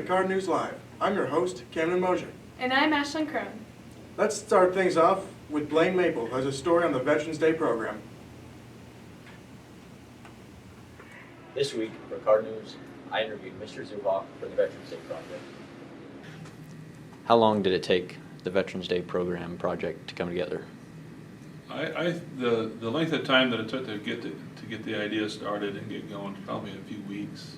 KARD News Live. I'm your host, Cameron Mosier. And I'm Ashlyn Crone. Let's start things off with Blaine Maple, who has a story on the Veterans Day program. This week for KARD News, I interviewed Mr. Zubach for the Veterans Day project. How long did it take the Veterans Day program project to come together? The length of time that it took to get the idea started and get going, probably a few weeks.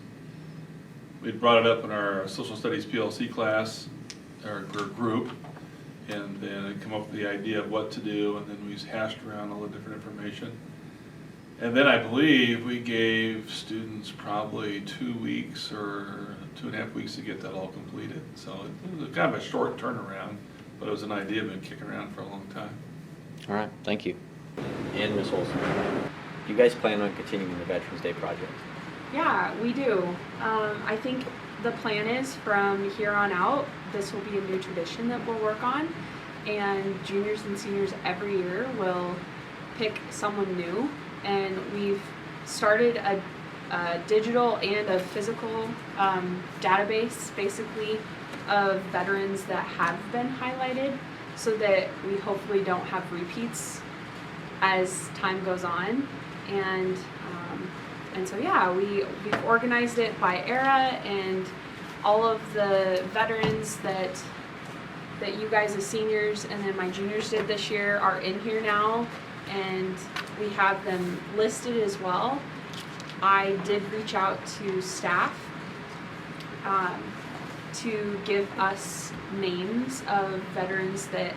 We'd brought it up in our social studies PLC class, or group, and then I'd come up with the idea of what to do, and then we hashed around all the different information. And then I believe we gave students probably 2 weeks or 2.5 weeks to get that all completed. So it was kind of a short turnaround, but it was an idea that's been kicking around for a long time. All right, thank you. And Ms. Olson, do you guys plan on continuing the Veterans Day project? Yeah, we do. I think the plan is from here on out, this will be a new tradition that we'll work on, and juniors and seniors every year will pick someone new, and we've started a digital and a physical database basically of veterans that have been highlighted, so that we hopefully don't have repeats as time goes on. And so yeah, we've organized it by era, and all of the veterans that you guys as seniors and then my juniors did this year are in here now, and we have them listed as well. I did reach out to staff to give us names of veterans that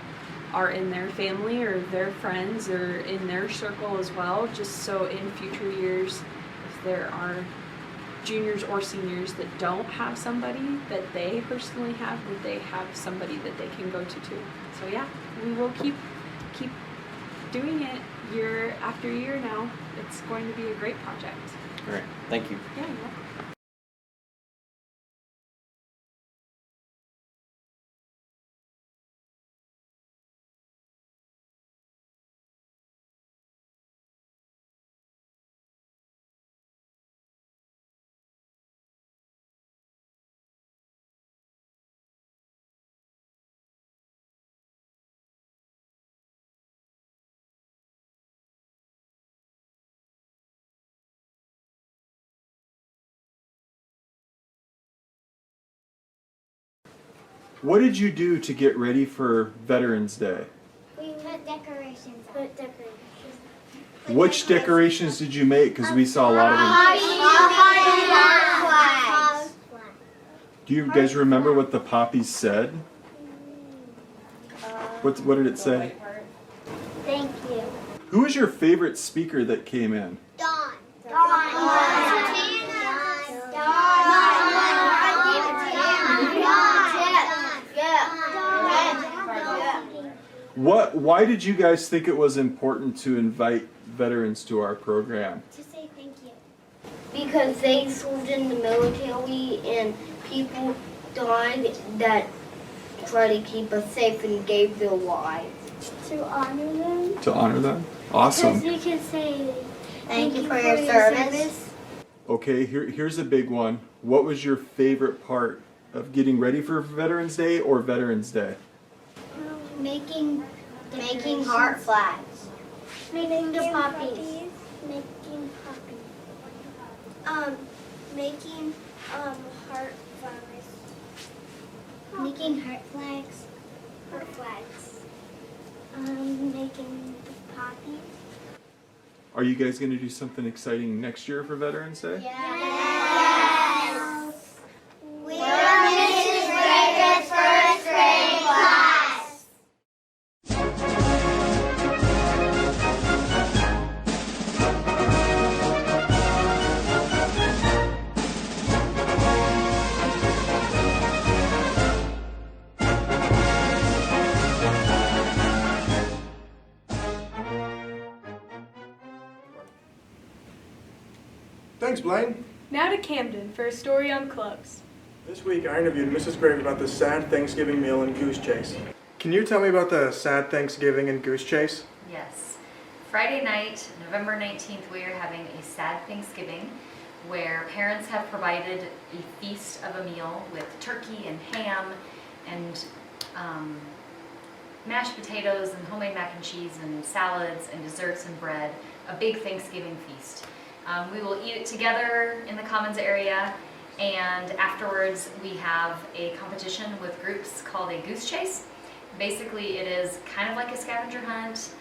are in their family or their friends or in their circle as well, just so in future years, if there are juniors or seniors that don't have somebody that they personally have, that they have somebody that they can go to too. So yeah, we will keep doing it year after year now. It's going to be a great project. All right, thank you. Yeah, you're welcome. What did you do to get ready for Veterans Day? We put decorations. Which decorations did you make? Because we saw a lot of them. Do you guys remember what the poppies said? What did it say? Thank you. Who was your favorite speaker that came in? Dawn. Why did you guys think it was important to invite veterans to our program? To say thank you. Because they served in the military and people died that tried to keep us safe and gave their lives. To honor them. To honor them? Awesome. Because we can say Thank you for your service. Okay, here's a big one. What was your favorite part of getting ready for Veterans Day or Veterans Day? Making heart flags. Making the poppies. Making poppies. Making heart flowers. Making heart flags. Heart flags. Making the poppies. Are you guys going to do something exciting next year for Veterans Day? Yes. We're Mrs. Grader's first grade class. Thanks, Blaine. Now to Camden for a story on clubs. This week I interviewed Mrs. Graves about the sad Thanksgiving meal and goose chase. Can you tell me about the sad Thanksgiving and goose chase? Yes. Friday night, November 19th, we are having a sad Thanksgiving. where parents have provided a feast of a meal with turkey and ham and mashed potatoes and homemade mac and cheese and salads and desserts and bread, a big Thanksgiving feast. We will eat it together in the Commons area, and afterwards we have a competition with groups called a goose chase. Basically it is kind of like a scavenger hunt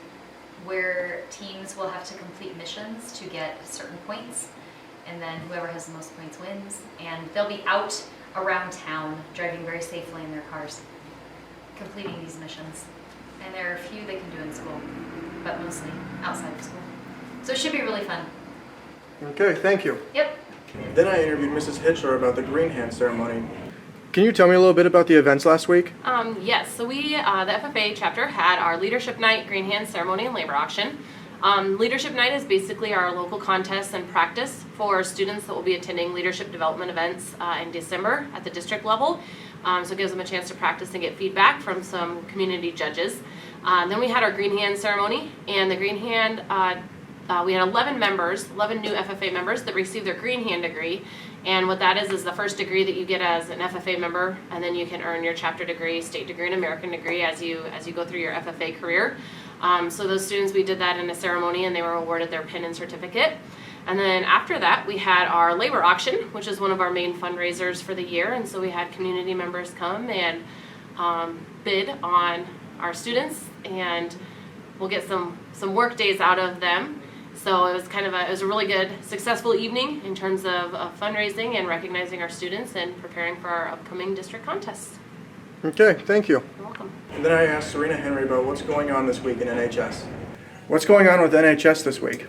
where teams will have to complete missions to get certain points, and then whoever has the most points wins, and they'll be out around town driving very safely in their cars, completing these missions. And there are a few they can do in school, but mostly outside of school. So it should be really fun. Okay, thank you. Yep. Then I interviewed Mrs. Hitchler about the green hand ceremony. Can you tell me a little bit about the events last week? Yes, so we, the FFA chapter, had our Leadership Night, Green Hand Ceremony, and Labor Auction. Leadership Night is basically our local contest and practice for students that will be attending leadership development events in December at the district level. So it gives them a chance to practice and get feedback from some community judges. Then we had our Green Hand Ceremony, and the Green Hand, we had 11 new FFA members that received their Green Hand degree. And what that is the first degree that you get as an FFA member, and then you can earn your chapter degree, state degree, and American degree as you go through your FFA career. So those students, we did that in a ceremony, and they were awarded their pin and certificate. And then after that, we had our labor auction, which is one of our main fundraisers for the year. And so we had community members come and bid on our students, and we'll get some work days out of them. So it was it was a really good, successful evening in terms of fundraising and recognizing our students and preparing for our upcoming district contests. Okay, thank you. You're welcome. And then I asked Serena Henry about what's going on this week in NHS. What's going on with NHS this week?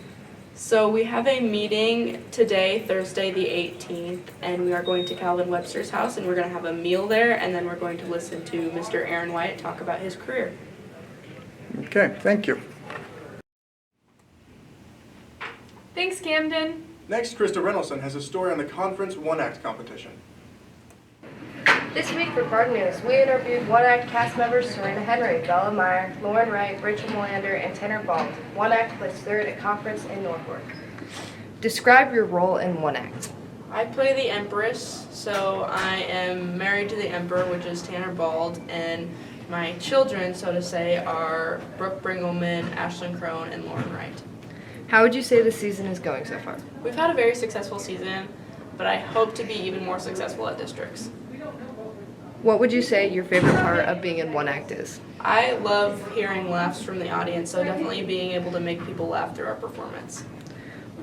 So we have a meeting today, Thursday the 18th, and we are going to Calvin Webster's house, and we're going to have a meal there, and then we're going to listen to Mr. Aaron White talk about his career. Okay, thank you. Thanks, Camden. Next, Krista Reynoldsson has a story on the Conference One Act competition. This week for KARD News, we interviewed One Act cast members Serena Henry, Bella Meyer, Lauren Wright, Rachel Melander, and Tanner Bald. One Act placed third at conference in Norfolk. Describe your role in One Act. I play the Empress, so I am married to the Emperor, which is Tanner Bald, and my children, so to say, are Brooke Bringelman, Ashlyn Crone, and Lauren Wright. How would you say the season is going so far? We've had a very successful season, but I hope to be even more successful at districts. What would you say your favorite part of being in One Act is? I love hearing laughs from the audience, so definitely being able to make people laugh through our performance.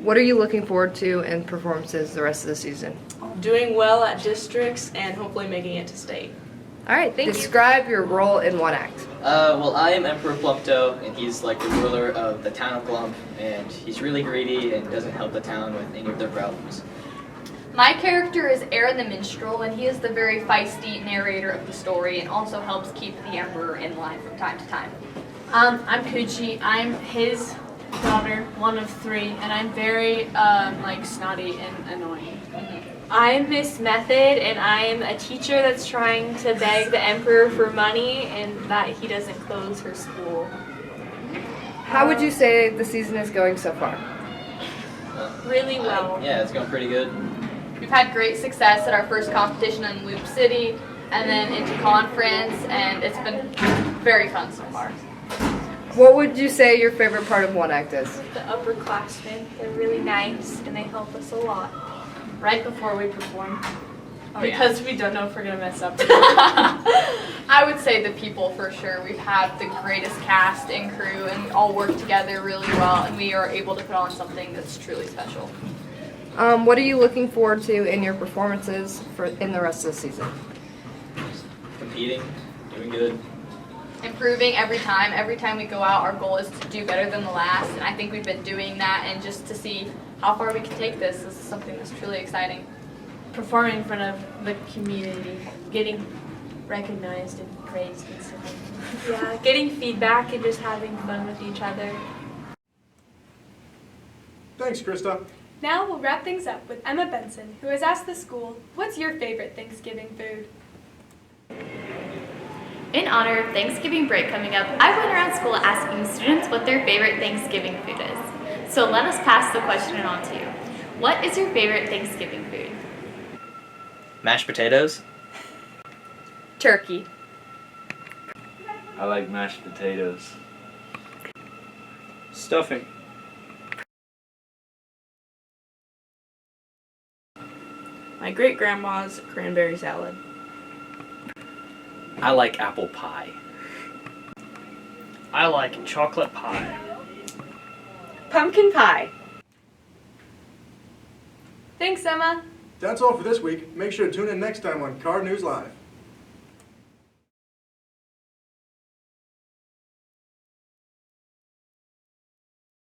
What are you looking forward to in performances the rest of the season? Doing well at districts and hopefully making it to state. All right, describe your role in One Act. Well, I am Emperor Plumpto, and he's like the ruler of the town of Glump, and he's really greedy and doesn't help the town with any of their problems. My character is Aaron the Minstrel, and he is the very feisty narrator of the story and also helps keep the Emperor in line from time to time. I'm Poochie. I'm his daughter, one of three, and I'm very snotty and annoying. I'm Miss Method, and I'm a teacher that's trying to beg the Emperor for money and that he doesn't close her school. How would you say the season is going so far? Really well. Yeah, it's going pretty good. We've had great success at our first competition in Loop City and then into conference, and it's been very fun so far. What would you say your favorite part of One Act is? The upperclassmen, they're really nice and they help us a lot right before we perform. Because we don't know if we're going to mess up. I would say the people for sure. We've had the greatest cast and crew, and we all work together really well, and we are able to put on something that's truly special. What are you looking forward to in your performances in the rest of the season? Competing, doing good. Improving every time. Every time we go out, our goal is to do better than the last, and I think we've been doing that, and just to see how far we can take this is something that's truly exciting. Performing in front of the community, getting recognized and praised and stuff. Yeah, getting feedback and just having fun with each other. Thanks, Krista. Now we'll wrap things up with Emma Benson, who has asked the school, what's your favorite Thanksgiving food? In honor of Thanksgiving break coming up, I went around school asking students what their favorite Thanksgiving food is. So let us pass the question on to you. What is your favorite Thanksgiving food? Mashed potatoes. Turkey. I like mashed potatoes. Stuffing. My great-grandma's cranberry salad. I like apple pie. I like chocolate pie. Pumpkin pie. Thanks, Emma. That's all for this week. Make sure to tune in next time on KARD News Live.